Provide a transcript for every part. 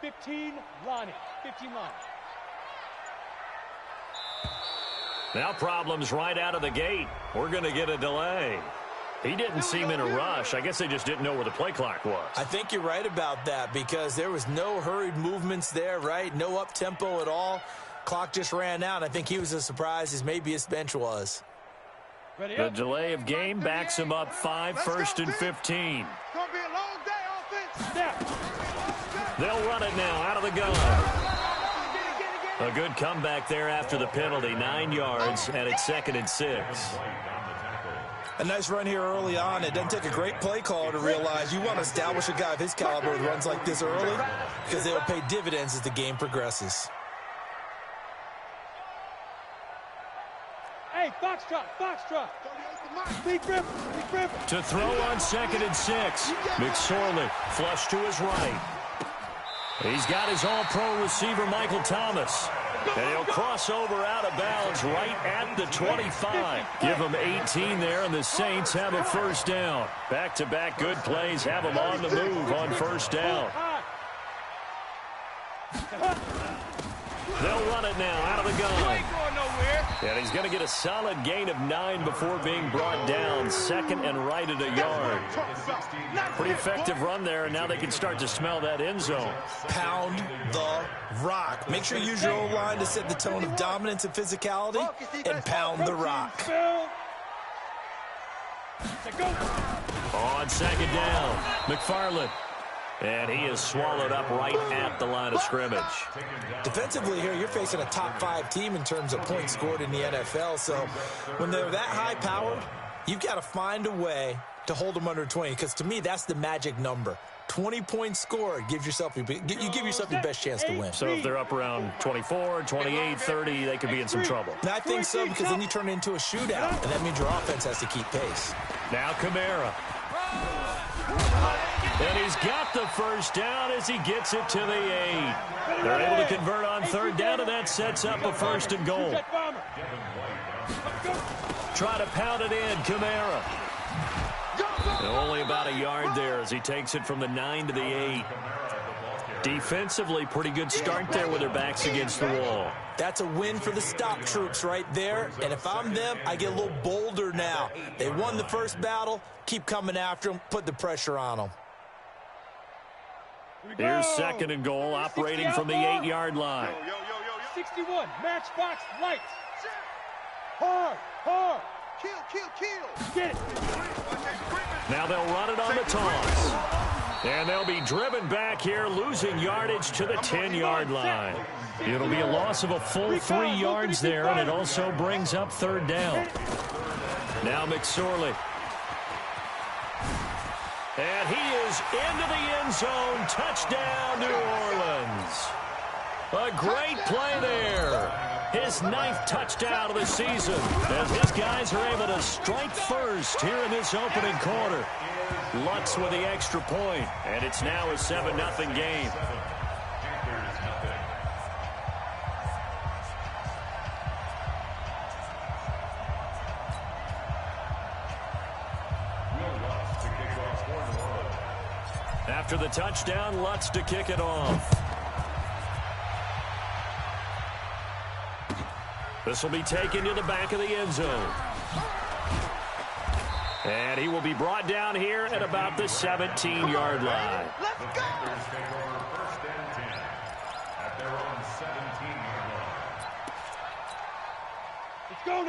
15 Lonnie. 15 Lonnie. Now problems right out of the gate. We're going to get a delay. He didn't seem in a rush. I guess they just didn't know where the play clock was. I think you're right about that because there was no hurried movements there, right? No up-tempo at all. Clock just ran out. I think he was as surprised as maybe his bench was. The delay of game backs him up 5, 1st and 15. It's going to be a long day, offense. Snap. They'll run it now out of the gun. A good comeback there after the penalty. 9 yards, and it's 2nd and 6. A nice run here early on. It doesn't take a great play caller to realize you want to establish a guy of his caliber with runs like this early because they'll pay dividends as the game progresses. Hey, Foxtrot, Foxtrot. Lead River, Lead River. To throw on 2nd and 6. McSorley flush to his right. He's got his all-pro receiver, Michael Thomas. And he'll cross over out of bounds right at the 25. Give him 18 there, and the Saints have a first down. Back-to-back good plays have them on the move on first down. They'll run it now out of the gun. And he's going to get a solid gain of 9 before being brought down. 2nd and right at a yard. Pretty effective run there, and now they can start to smell that end zone. Pound the rock. Make sure you use your O-line to set the tone of dominance and physicality, and pound the rock. On 2nd down, McFarland. And he is swallowed up right at the line of scrimmage. Defensively here, you're facing a top-5 team in terms of points scored in the NFL. So when they're that high-powered, you've got to find a way to hold them under 20. Because to me, that's the magic number. 20 points scored. You give yourself your best chance to win. So if they're up around 24, 28, 30, they could be in some trouble. And I think so because then you turn it into a shootout. And that means your offense has to keep pace. Now Kamara. And he's got the first down as he gets it to the 8. They're able to convert on 3rd down, and that sets up a 1st and goal. Try to pound it in, Kamara. And only about a yard there as he takes it from the 9 to the 8. Defensively, pretty good start there with their backs against the wall. That's a win for the stop troops right there. And if I'm them, I get a little bolder now. They won the first battle. Keep coming after them. Put the pressure on them. Here's 2nd and goal, operating from the 8-yard line. 61, matchbox lights. Hard, hard. Kill. Get it. Now they'll run it on the toss. And they'll be driven back here, losing yardage to the 10-yard line. It'll be a loss of a full 3 yards there, and it also brings up 3rd down. Now McSorley. And he is into the end zone. Touchdown, New Orleans. A great play there. His 9th touchdown of the season as his guys are able to strike first here in this opening quarter. Lutz with the extra point, and it's now a 7-0 game. After the touchdown, Lutz to kick it off. This will be taken to the back of the end zone. And he will be brought down here at about the 17-yard line. Let's go.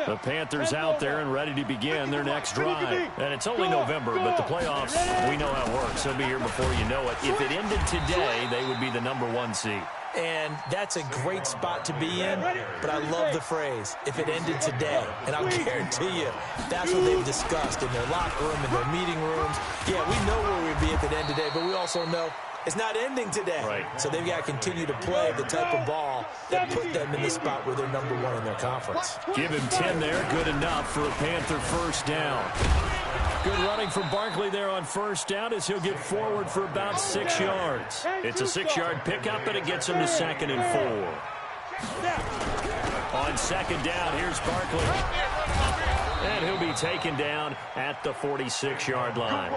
The Panthers out there and ready to begin their next drive. And it's only November, but the playoffs, we know how it works. They'll be here before you know it. If it ended today, they would be the #1 seed. And that's a great spot to be in, but I love the phrase, if it ended today. And I'll guarantee you, that's what they've discussed in their locker room, in their meeting rooms. Yeah, we know where we'd be if it ended today, but we also know it's not ending today. Right. So they've got to continue to play the type of ball that put them in the spot where they're #1 in their conference. Give him 10 there, good enough for a Panther first down. Good running from Barkley there on first down as he'll get forward for about 6 yards. It's a 6-yard pickup, and it gets him to 2nd and 4. On second down, here's Barkley. And he'll be taken down at the 46-yard line.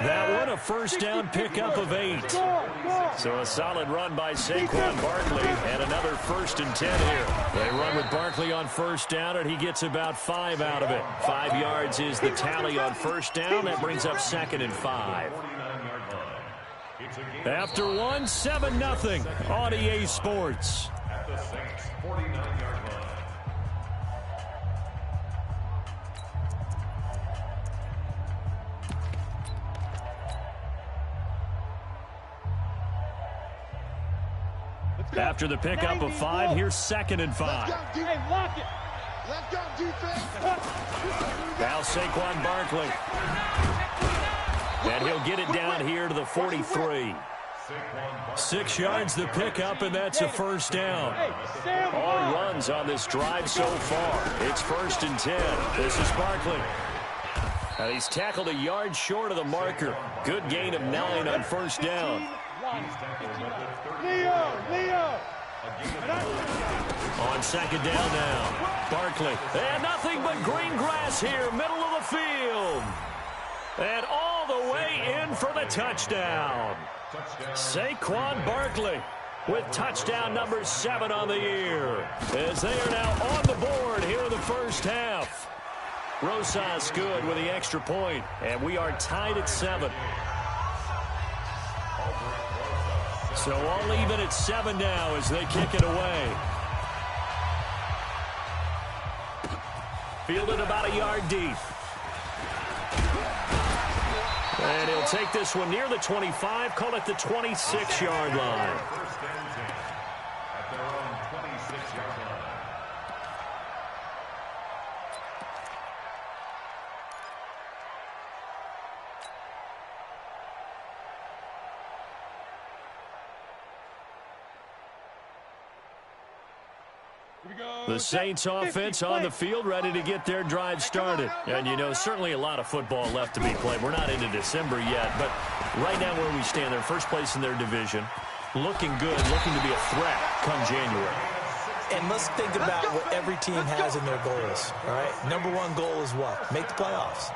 That one, a first down pickup of 8. So a solid run by Saquon Barkley and another 1st and 10 here. They run with Barkley on first down, and he gets about 5 out of it. 5 yards is the tally on first down. That brings up 2nd and 5. After 1, 7-0 on EA Sports. After the pickup of 5, here's 2nd and 5. Hey, lock it. Let's go, defense. Now Saquon Barkley. And he'll get it down here to the 43. 6 yards the pickup, and that's a first down. All runs on this drive so far. It's 1st and 10. This is Barkley. And he's tackled a yard short of the marker. Good gain of 9 on first down. Leo. On second down now. Barkley. And nothing but green grass here, middle of the field. And all the way in for the touchdown. Saquon Barkley with touchdown number 7 on the year. As they are now on the board here in the first half. Rosas good with the extra point. And we are tied at 7. So all even at 7 now as they kick it away. Fielded about a yard deep. And he'll take this one near the 25, call it the 26-yard line. The Saints offense on the field, ready to get their drive started. And, you know, certainly a lot of football left to be played. We're not into December yet, but right now where we stand, they're first place in their division. Looking good, looking to be a threat come January. And let's think about what every team has in their goals, all right? Number 1 goal is what? Make the playoffs.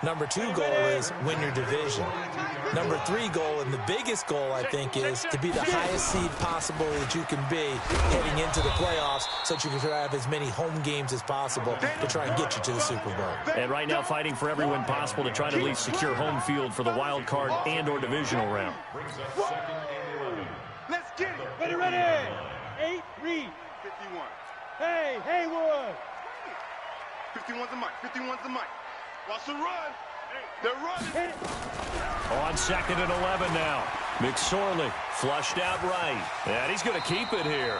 Number 2 goal is win your division. Number 3 goal, and the biggest goal, I think, is to be the highest seed possible that you can be heading into the playoffs so that you can have as many home games as possible to try and get you to the Super Bowl. And right now fighting for every win possible to try to at least secure home field for the wild card and or divisional round. Let's get it. Ready. 8, read. 51. Hey, Haywood. 51's the mic. 51's the mic. Watch the run. They're running. On 2nd and 11 now. McSorley flushed out right. And he's going to keep it here.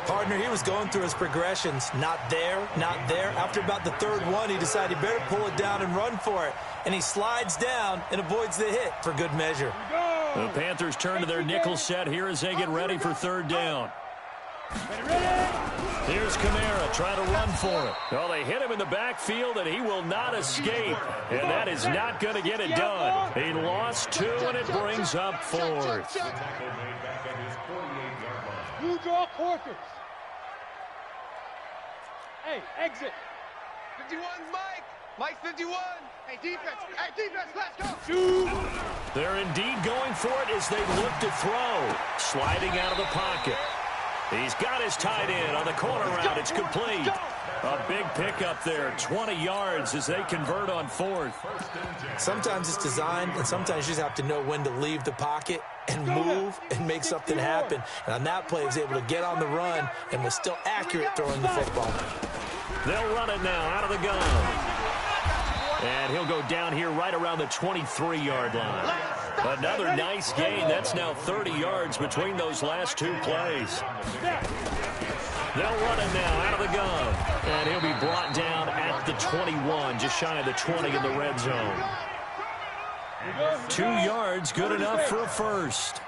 Partner, he was going through his progressions. Not there. After about the 3rd one, he decided he better pull it down and run for it. And he slides down and avoids the hit for good measure. The Panthers turn to their nickel set here as they get ready for 3rd down. Here's Kamara trying to run for it. Well, they hit him in the backfield, and he will not escape. And that is not going to get it done. He lost 2, and it brings up 4th. You draw quarters. Hey, exit. 51's Mike. Mike's 51. Hey, defense, let's go. Shoot. They're indeed going for it as they look to throw. Sliding out of the pocket. He's got his tight end on the corner route. It's complete. A big pickup there, 20 yards as they convert on 4th. Sometimes it's designed, and sometimes you just have to know when to leave the pocket and move and make something happen. And on that play, he was able to get on the run and was still accurate throwing the football. They'll run it now out of the gun. And he'll go down here right around the 23-yard line. Another nice gain. That's now 30 yards between those last 2 plays. They'll run it now out of the gun. And he'll be brought down at the 21, just shy of the 20 in the red zone. 2 yards, good enough for a first.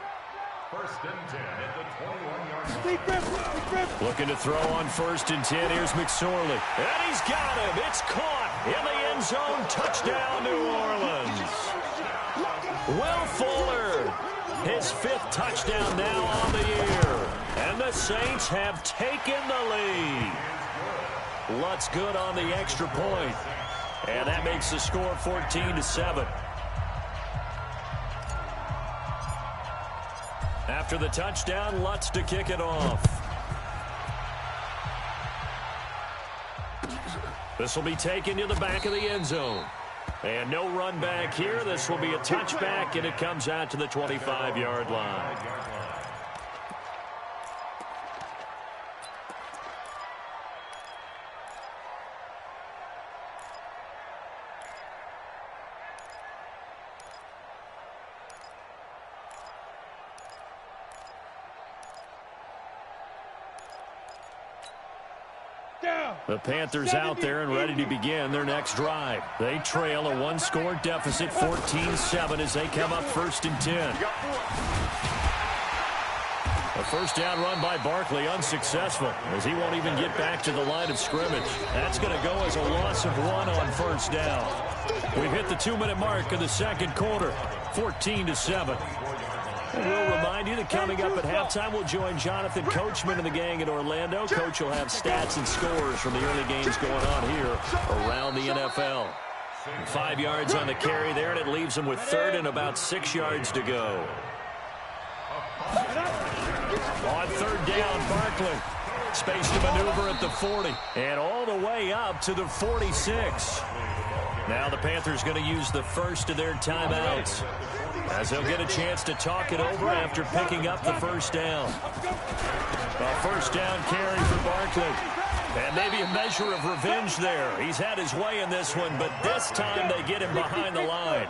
1st and 10 at the 21-yard line. Looking to throw on 1st and 10. Here's McSorley. And he's got him. It's caught in the end zone. Touchdown, New Orleans. Will Fuller, his 5th touchdown now on the year. And the Saints have taken the lead. Lutz good on the extra point. And that makes the score 14-7. After the touchdown, Lutz to kick it off. This will be taken to the back of the end zone. And no run back here. This will be a touchback, and it comes out to the 25-yard line. The Panthers out there and ready to begin their next drive. They trail a one-score deficit, 14-7, as they come up 1st and 10. A first down run by Barkley, unsuccessful, as he won't even get back to the line of scrimmage. That's going to go as a loss of 1 on first down. We've hit the 2-minute mark of the second quarter, 14-7. And we'll remind you that coming up at halftime, we'll join Jonathan Coachman and the gang in Orlando. Coach will have stats and scores from the early games going on here around the NFL. 5 yards on the carry there, and it leaves them with 3rd and about 6 yards to go. On 3rd down, Barkley. Space to maneuver at the 40. And all the way up to the 46. Now the Panthers going to use the first of their timeouts, as they'll get a chance to talk it over after picking up the first down. A first down carry for Barkley. And maybe a measure of revenge there. He's had his way in this one, but this time they get him behind the line.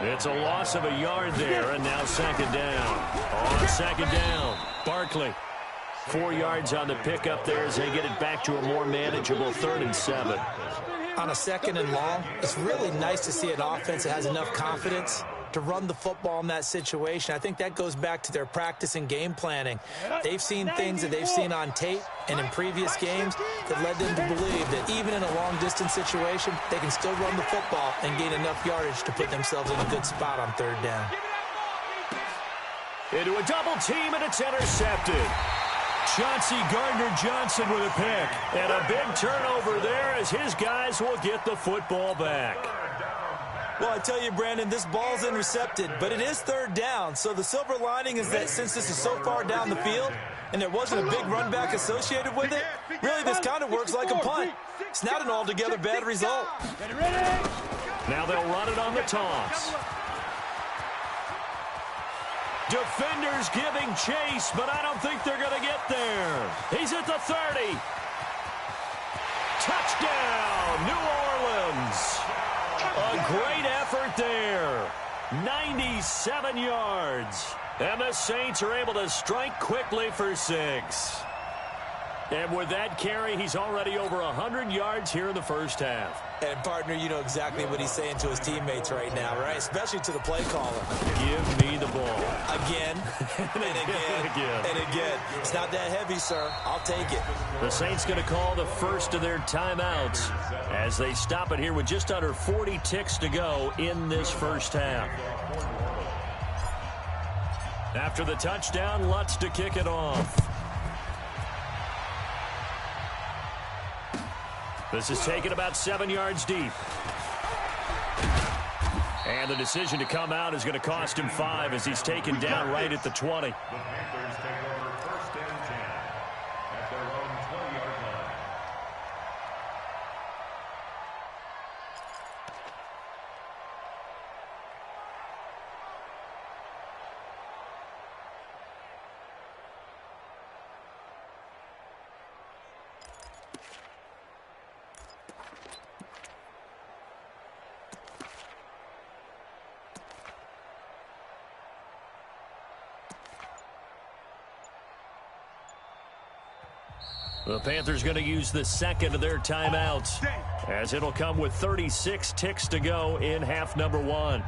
It's a loss of a yard there, and now 2nd down. On 2nd down, Barkley. 4 yards on the pickup there as they get it back to a more manageable 3rd and 7. On a 2nd and long, it's really nice to see an offense that has enough confidence to run the football in that situation. I think that goes back to their practice and game planning. They've seen things that they've seen on tape and in previous games that led them to believe that even in a long-distance situation, they can still run the football and gain enough yardage to put themselves in a good spot on 3rd down. Into a double team, and it's intercepted. Chauncey Gardner-Johnson with a pick. And a big turnover there as his guys will get the football back. Well, I tell you, Brandon, this ball's intercepted, but it is 3rd down. So the silver lining is that since this is so far down the field and there wasn't a big run back associated with it, really this kind of works like a punt. It's not an altogether bad result. Now they'll run it on the toss. Defenders giving chase, but I don't think they're going to get there. He's at the 30. Touchdown, New Orleans. A great effort there. 97 yards. And the Saints are able to strike quickly for 6. And with that carry, he's already over 100 yards here in the first half. And, partner, you know exactly what he's saying to his teammates right now, right? Especially to the play caller. Give me the ball. Again, and again, and again. It's not that heavy, sir. I'll take it. The Saints going to call the first of their timeouts as they stop it here with just under 40 ticks to go in this first half. After the touchdown, Lutz to kick it off. This is taken about 7 yards deep. And the decision to come out is going to cost him 5 as he's taken down right at the 20. The Panthers going to use the second of their timeouts, as it'll come with 36 ticks to go in half number 1.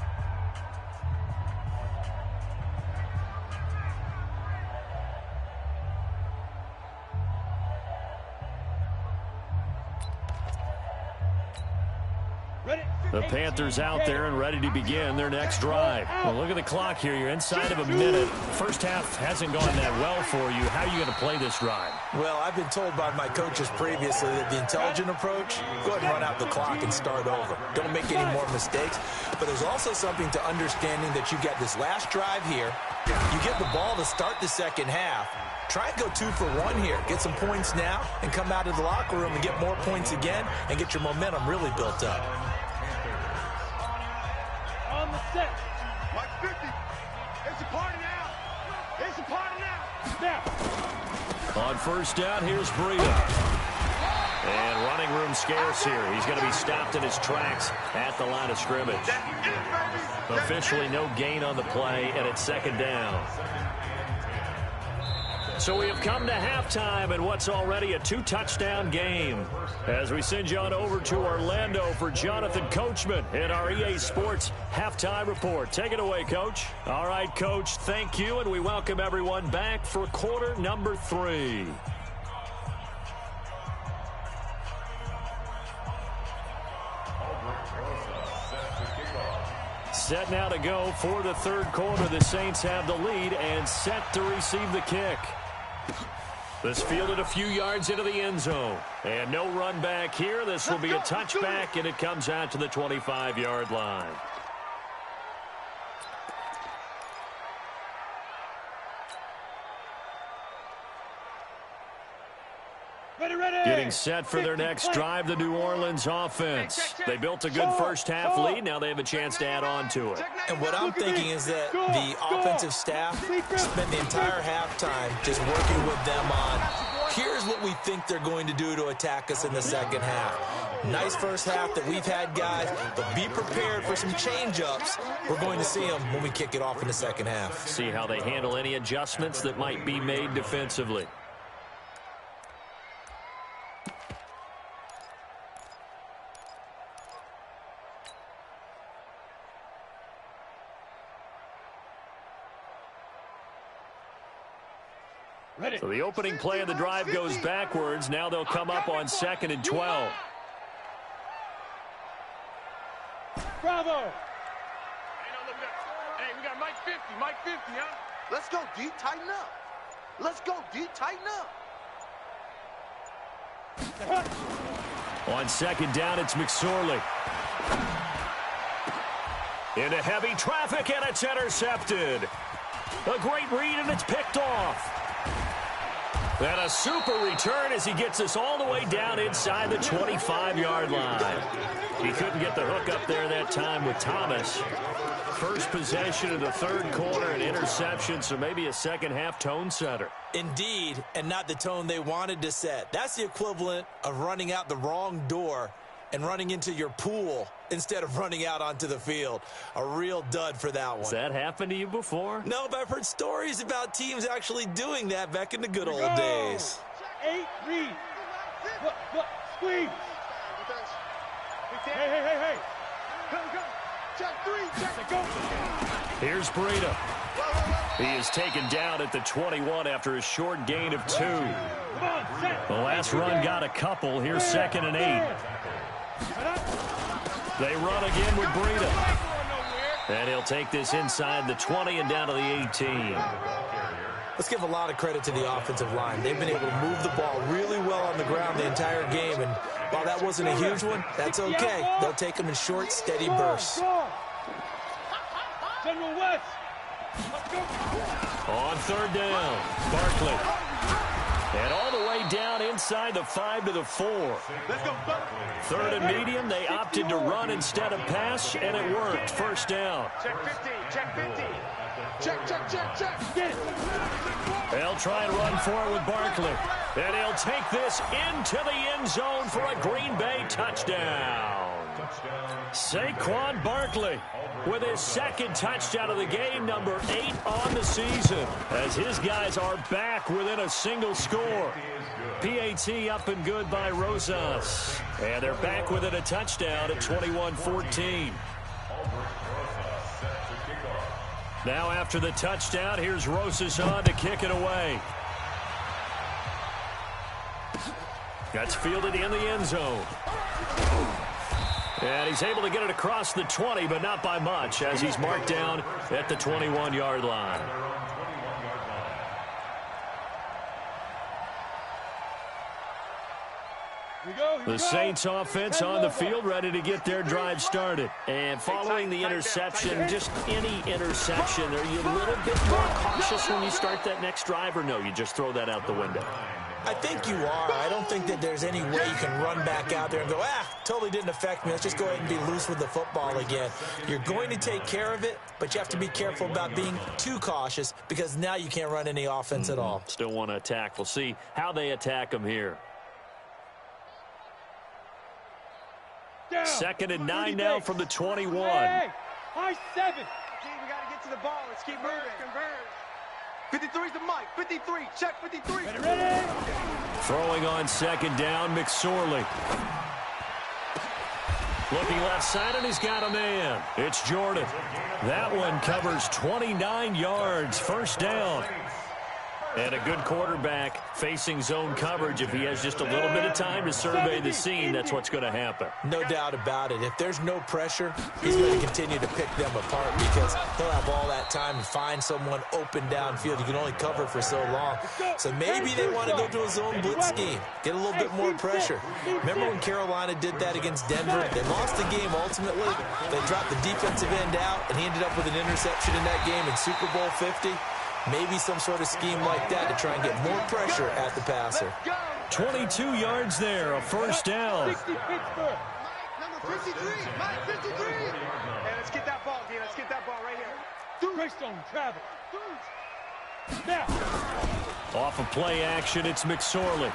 The Panthers out there and ready to begin their next drive. Well, look at the clock here. You're inside of a minute. First half hasn't gone that well for you. How are you going to play this drive? Well, I've been told by my coaches previously that the intelligent approach, go ahead and run out the clock and start over. Don't make any more mistakes. But there's also something to understanding that you get this last drive here. You get the ball to start the second half. Try and go 2 for 1 here. Get some points now and come out of the locker room and get more points again and get your momentum really built up. On the set. Mike 50. It's a party now. It's a party now. Snap. On first down, here's Breida. And running room scarce here. He's going to be stopped in his tracks at the line of scrimmage. Officially no gain on the play, and it's second down. So we have come to halftime in what's already a 2-touchdown game. As we send you on over to Orlando for Jonathan Coachman in our EA Sports Halftime Report. Take it away, Coach. All right, Coach, thank you, and we welcome everyone back for quarter number 3. Set now to go for the third quarter. The Saints have the lead and set to receive the kick. This fielded a few yards into the end zone. And no run back here. This will be a touchback, and it comes out to the 25-yard line. Getting set for their next drive, the New Orleans offense. They built a good first-half lead. Now they have a chance to add on to it. And what I'm thinking is that the offensive staff spent the entire halftime just working with them on, here's what we think they're going to do to attack us in the second half. Nice first half that we've had, guys, but be prepared for some change-ups. We're going to see them when we kick it off in the second half. See how they handle any adjustments that might be made defensively. So the opening play of the drive goes backwards. Now they'll come up on 2nd and 12. Bravo. Hey, we got Mike 50. Mike 50, huh? Let's go deep, tighten up. Let's go deep, tighten up. On 2nd down, it's McSorley. Into heavy traffic, and it's intercepted. A great read, and it's picked off. And a super return as he gets us all the way down inside the 25-yard line. He couldn't get the hook up there that time with Thomas. First possession of the third quarter, an interception, so maybe a second-half tone setter. Indeed, and not the tone they wanted to set. That's the equivalent of running out the wrong door and running into your pool instead of running out onto the field. A real dud for that one. Has that happened to you before? No, but I've heard stories about teams actually doing that back in the good old days. 8 read. Squeeze. Hey. Go. Check 3. Check. Go. Here's Breida. He is taken down at the 21 after a short gain of 2. The last run got a couple. Here's 2nd and 8. They run again with Breida. And he'll take this inside the 20 and down to the 18. Let's give a lot of credit to the offensive line. They've been able to move the ball really well on the ground the entire game. And while that wasn't a huge one, that's okay. They'll take them in short, steady bursts. General West. On 3rd down, Barkley. And all the way down inside the 5 to the 4. Let's go. 3rd and medium, they opted to run instead of pass, and it worked. First down. Check 15. Check 15. Check. Get it. They'll try and run for it with Barkley. And he'll take this into the end zone for a Green Bay touchdown. Saquon Barkley with his 2nd touchdown of the game, number 8 on the season, as his guys are back within a single score. PAT up and good by Rosas. And they're back within a touchdown at 21-14. Now after the touchdown, here's Rosas on to kick it away. That's fielded in the end zone. And he's able to get it across the 20, but not by much, as he's marked down at the 21-yard line. The Saints offense on the field, ready to get their drive started. And following the interception, just any interception, are you a little bit more cautious when you start that next drive, or no, you just throw that out the window? I think you are. I don't think that there's any way you can run back out there and go, totally didn't affect me. Let's just go ahead and be loose with the football again. You're going to take care of it, but you have to be careful about being too cautious because now you can't run any offense at all. Still want to attack. We'll see how they attack them here. Down. 2nd and 9 now from the 21. Hey, high 7. We got to get to the ball. Let's keep moving. 53's the mic. 53. Check 53. Ready? Throwing on 2nd down, McSorley. Looking left side, and he's got a man. It's Jordan. That one covers 29 yards. First down. And a good quarterback facing zone coverage. If he has just a little bit of time to survey the scene, that's what's going to happen. No doubt about it. If there's no pressure, he's going to continue to pick them apart because he'll have all that time to find someone open downfield. You can only cover for so long. So maybe they want to go to a zone blitz scheme, get a little bit more pressure. Remember when Carolina did that against Denver? They lost the game ultimately. They dropped the defensive end out, and he ended up with an interception in that game in Super Bowl 50. Maybe some sort of scheme like that to try and get more pressure at the passer. 22 yards there, a first down. 60 Pittsburgh. Number 53. Mike 53. Hey, let's get that ball, D. Let's get that ball right here. Greystone travel. Now. Off of play action, it's McSorley.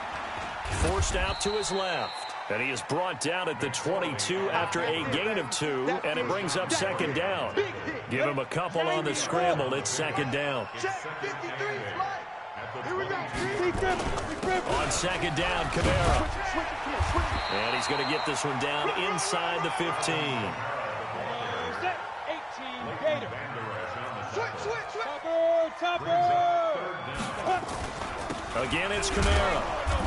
Forced out to his left. And he is brought down at the 22 after a gain of 2, and it brings up 2nd down. Give him a couple on the scramble. It's 2nd down. On 2nd down, Kamara. And he's going to get this one down inside the 15. 18, Gator. Topper. Again, it's Kamara.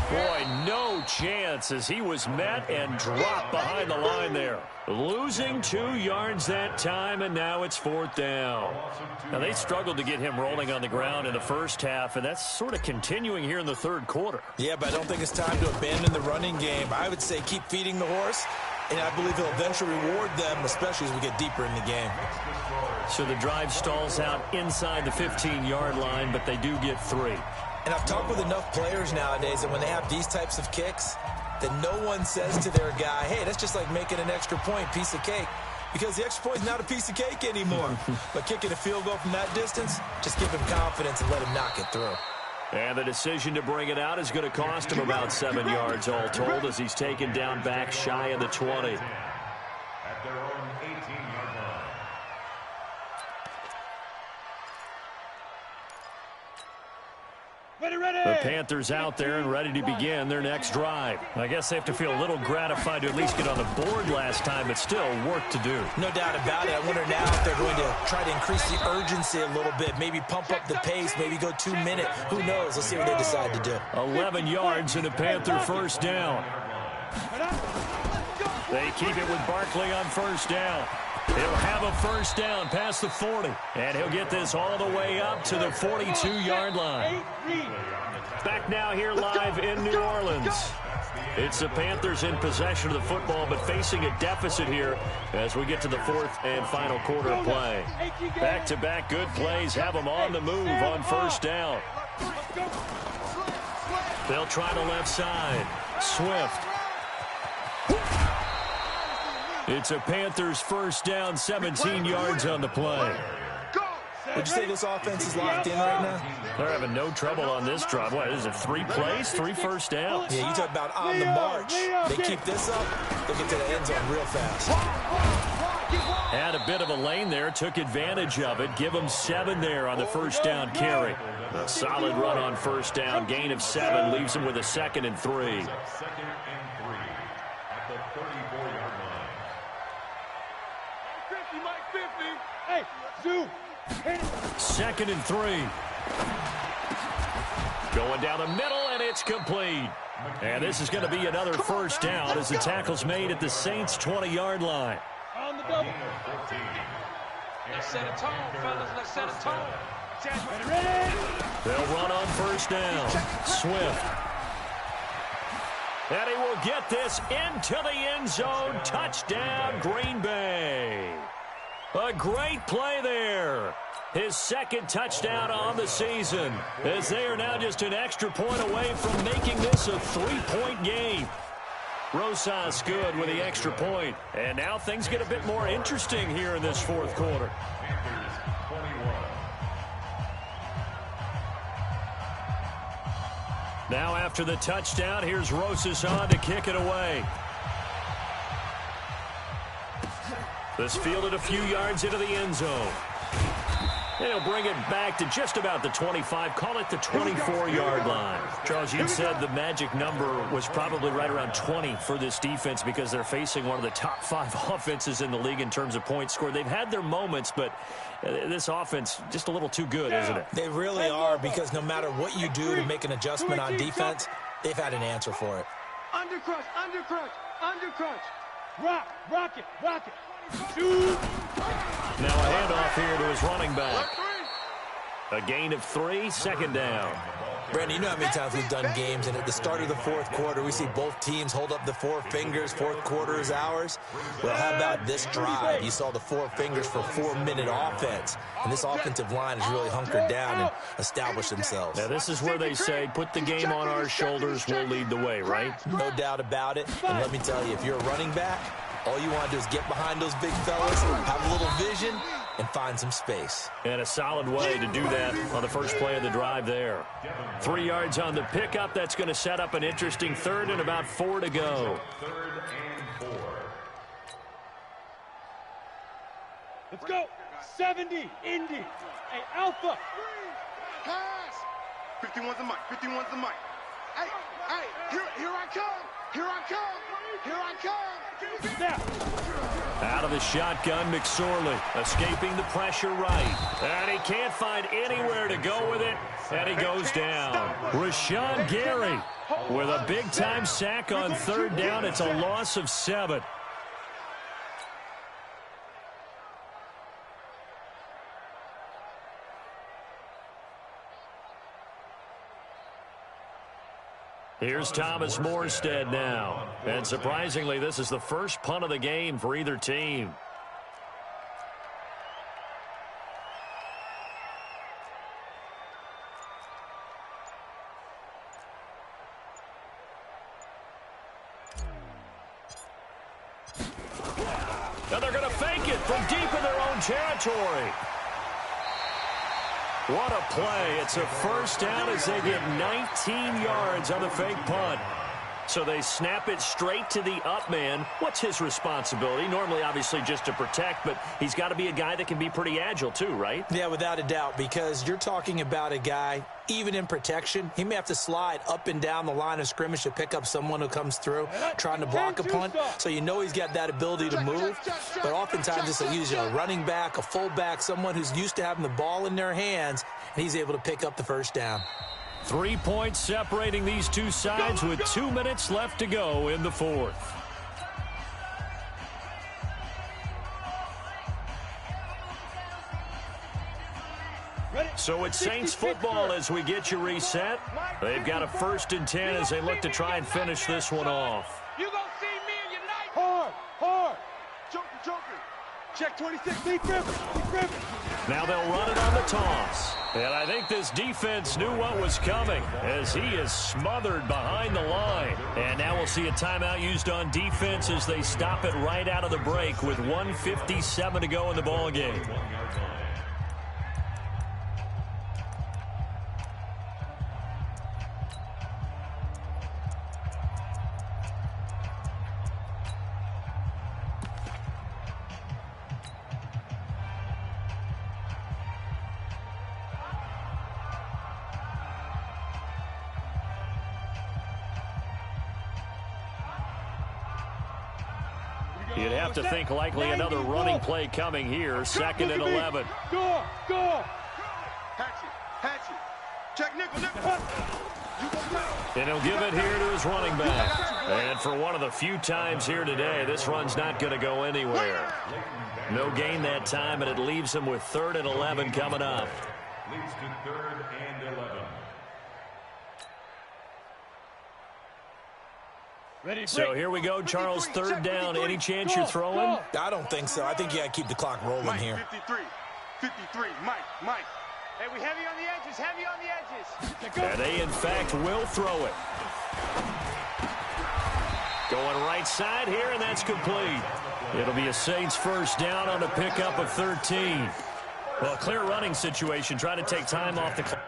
Boy, no chance as he was met and dropped behind the line there. Losing 2 yards that time, and now it's 4th down. Now, they struggled to get him rolling on the ground in the first half, and that's sort of continuing here in the 3rd quarter. Yeah, but I don't think it's time to abandon the running game. I would say keep feeding the horse, and I believe he'll eventually reward them, especially as we get deeper in the game. So the drive stalls out inside the 15-yard line, but they do get 3. And I've talked with enough players nowadays that when they have these types of kicks, that no one says to their guy, hey, that's just like making an extra point, piece of cake. Because the extra point is not a piece of cake anymore. But kicking a field goal from that distance, just give him confidence and let him knock it through. And the decision to bring it out is going to cost him about 7 yards all told as he's taken down back shy of the 20. At their own 18-yard line. The Panthers out there and ready to begin their next drive. I guess they have to feel a little gratified to at least get on the board last time, but still work to do. No doubt about it. I wonder now if they're going to try to increase the urgency a little bit, maybe pump up the pace, maybe go 2 minute. Who knows? Let's see what they decide to do. 11 yards and a Panther first down. They keep it with Barkley on first down. He'll have a first down past the 40, and he'll get this all the way up to the 42-yard line. Back now here live in New Orleans. It's the Panthers in possession of the football, but facing a deficit here as we get to the 4th and final quarter of play. Back-to-back good plays have them on the move on first down. They'll try the left side. Swift. It's a Panthers first down, 17 yards on the play. Would you say this offense is locked in right now? They're having no trouble on this drive. What is it, 3 plays, 3 first downs? Yeah, you talk about on the march. They keep this up, they'll get to the end zone real fast. Had a bit of a lane there, took advantage of it. Give them 7 there on the first down carry. A solid run on first down, gain of 7, leaves them with a 2nd and 3. 2nd and 3 at the 34-yard line. 50, Mike 50. Hey, Zoo. 2nd and 3. Going down the middle, and it's complete. And this is going to be another first down as the tackle's made at the Saints' 20-yard line. On the double. Let's set a tone, fellas. Let's set a tone. Ready? They'll run on first down. Swift. And he will get this into the end zone. Touchdown, Green Bay. A great play there. His second touchdown on the season, as they are now just an extra point away from making this a three-point game. Rosas good with the extra point. And now things get a bit more interesting here in this fourth quarter. Now after the touchdown, here's Rosas on to kick it away. This fielded a few yards into the end zone. And he'll bring it back to just about the 25, call it the 24-yard line. Charles, you said the magic number was probably right around 20 for this defense because they're facing one of the top 5 offenses in the league in terms of points scored. They've had their moments, but this offense just a little too good, isn't it? They really are, because no matter what you do to make an adjustment on defense, they've had an answer for it. Undercrunch, undercrunch, undercrunch. Rock it. Shoot. Now a handoff here to his running back. A gain of 3, second down. Brandon, you know how many times we've done games, and at the start of the fourth quarter, we see both teams hold up the 4 fingers, fourth quarter is ours. Well, how about this drive? You saw the 4 fingers for 4-minute offense, and this offensive line has really hunkered down and established themselves. Now, this is where they say, put the game on our shoulders, we'll lead the way, right? No doubt about it, and let me tell you, if you're a running back, all you want to do is get behind those big fellas, have a little vision, and find some space. And a solid way to do that on the first play of the drive there. 3 yards on the pickup. That's going to set up an interesting third and about 4 to go. Third and 4. Let's go. 70, Indy. Hey, Alpha. Pass. 51's the mic. 51's the mic. Hey, here I come. Here I come. Here I come. Snap. Out of the shotgun, McSorley escaping the pressure right. And he can't find anywhere to go with it, and he goes down. Rashawn Gary with a big-time sack on third down. It's a loss of 7. Here's Thomas Morstead now. And surprisingly, this is the first punt of the game for either team. Now they're going to fake it from deep in their own territory. What a play. It's a first down as they get 19 yards on the fake punt. So they snap it straight to the up man. What's his responsibility? Normally, obviously, just to protect, but he's got to be a guy that can be pretty agile too, right? Yeah, without a doubt, because you're talking about a guy, even in protection, he may have to slide up and down the line of scrimmage to pick up someone who comes through trying to block a punt. So you know he's got that ability to move. But oftentimes it's usually a running back, a fullback, someone who's used to having the ball in their hands, and he's able to pick up the first down. 3 points separating these two sides with 2 minutes left to go in the fourth. So it's Saints football as we get you reset. They've got a 1st and 10 as they look to try and finish this one off. You gonna see me and your night. Hard. Joker. Check 26. Deep river. Now they'll run it on the toss. And I think this defense knew what was coming as he is smothered behind the line. And now we'll see a timeout used on defense as they stop it right out of the break with 1:57 to go in the ballgame. You'd have to think likely another running play coming here. 2nd and 11. Go. Hatchet. Check nickel. And he'll give it here to his running back. And for one of the few times here today, this run's not going to go anywhere. No gain that time, and it leaves him with 3rd and 11 coming up. Leads to 3rd and 11. So here we go, Charles, 3rd down. Any chance you're throwing? I don't think so. I think you got to keep the clock rolling here. 53, Mike. Hey, we heavy on the edges, And they, in fact, will throw it. Going right side here, and that's complete. It'll be a Saints 1st down on a pickup of 13. Well, a clear running situation, trying to take time off the clock.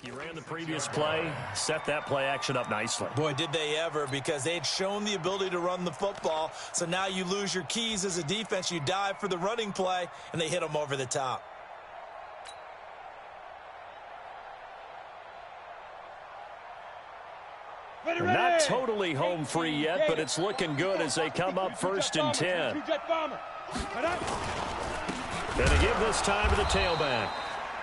You ran the previous play, set that play action up nicely. Boy, did they ever, because they had shown the ability to run the football. So now you lose your keys as a defense. You dive for the running play, and they hit them over the top. They're not totally home free yet, but it's looking good as they come up 1st and 10. Gonna give this time to the tailback.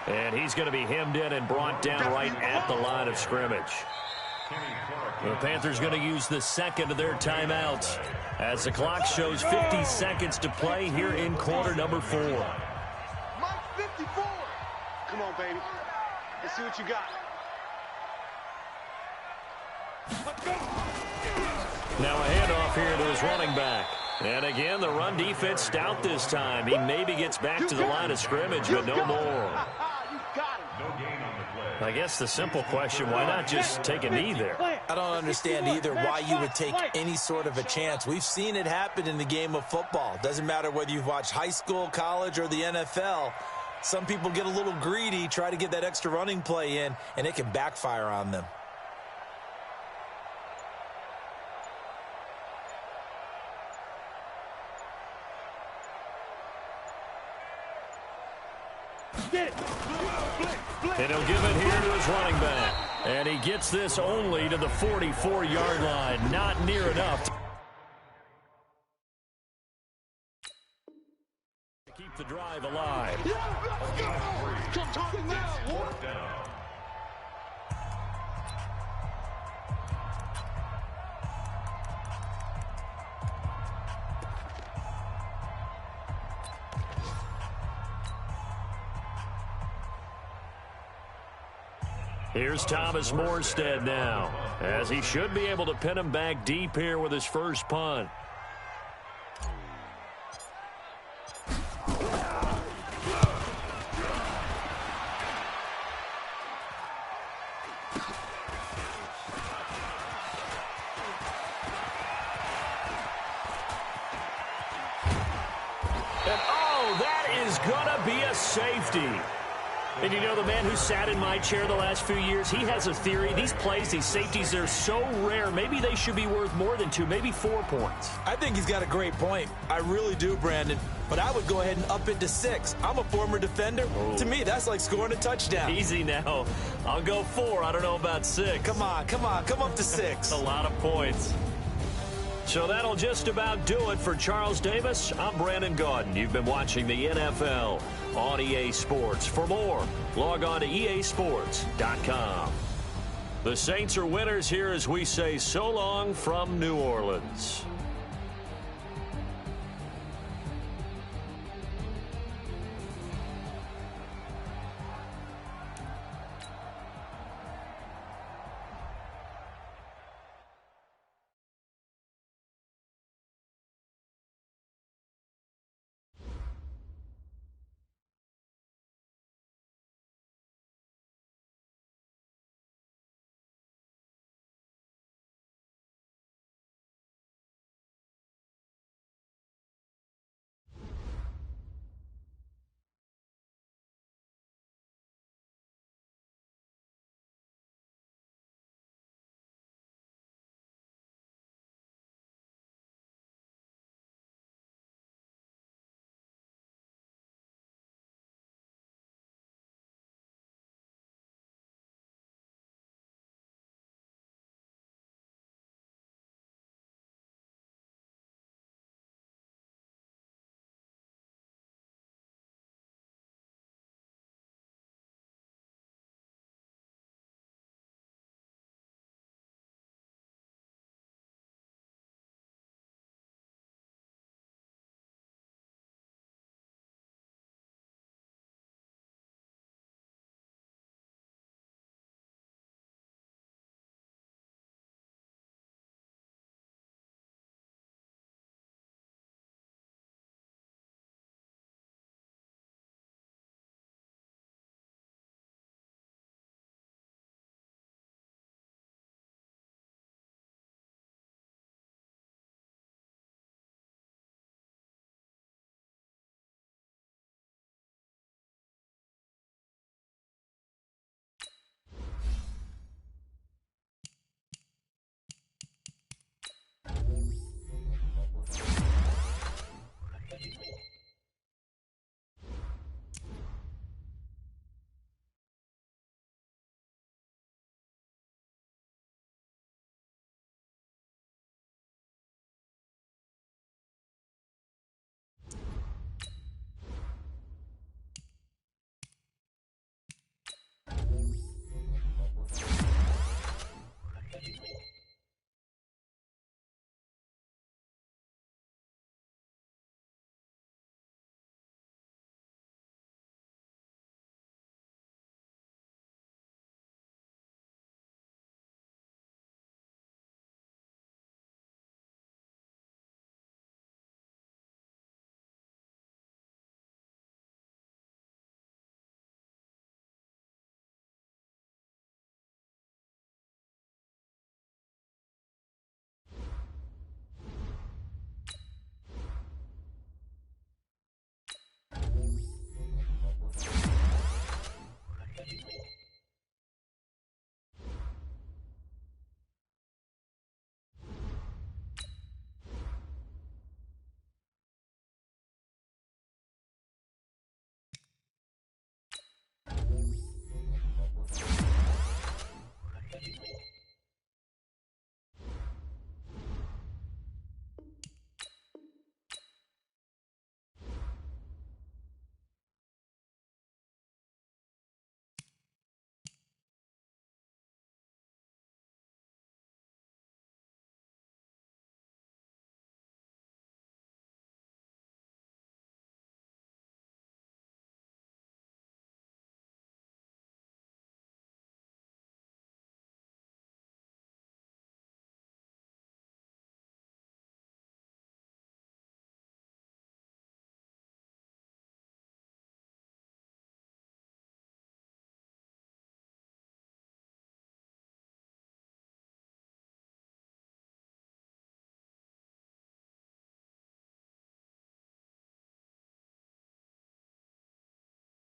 And he's going to be hemmed in and brought down right at the line of scrimmage. The Panthers going to use the 2nd of their timeouts as the clock shows 50 seconds to play here in quarter number 4. Mike 54. Come on, baby. Let's see what you got. Now a handoff here to his running back. And again, the run defense stout this time. He maybe gets back to the line of scrimmage, but no more. I guess the simple question, why not just take a knee there? I don't understand either why you would take any sort of a chance. We've seen it happen in the game of football. Doesn't matter whether you've watched high school, college, or the NFL. Some people get a little greedy, try to get that extra running play in, and it can backfire on them. And he'll give it here to his running back. And he gets this only to the 44-yard line. Not near enough to keep the drive alive. Here's Thomas Morstead now, as he should be able to pin him back deep here with his first punt. And oh, that is gonna be a safety. And you know, the man who sat in my chair the last few years, he has a theory. These plays, these safeties, they're so rare. Maybe they should be worth more than 2, maybe 4 points. I think he's got a great point. I really do, Brandon. But I would go ahead and up it to 6. I'm a former defender. Ooh. To me, that's like scoring a touchdown. Easy now. I'll go 4. I don't know about 6. Come on. Come up to 6. A lot of points. So that'll just about do it for Charles Davis. I'm Brandon Gaudin. You've been watching the NFL on EA Sports. For more, log on to easports.com. The Saints are winners here as we say so long from New Orleans.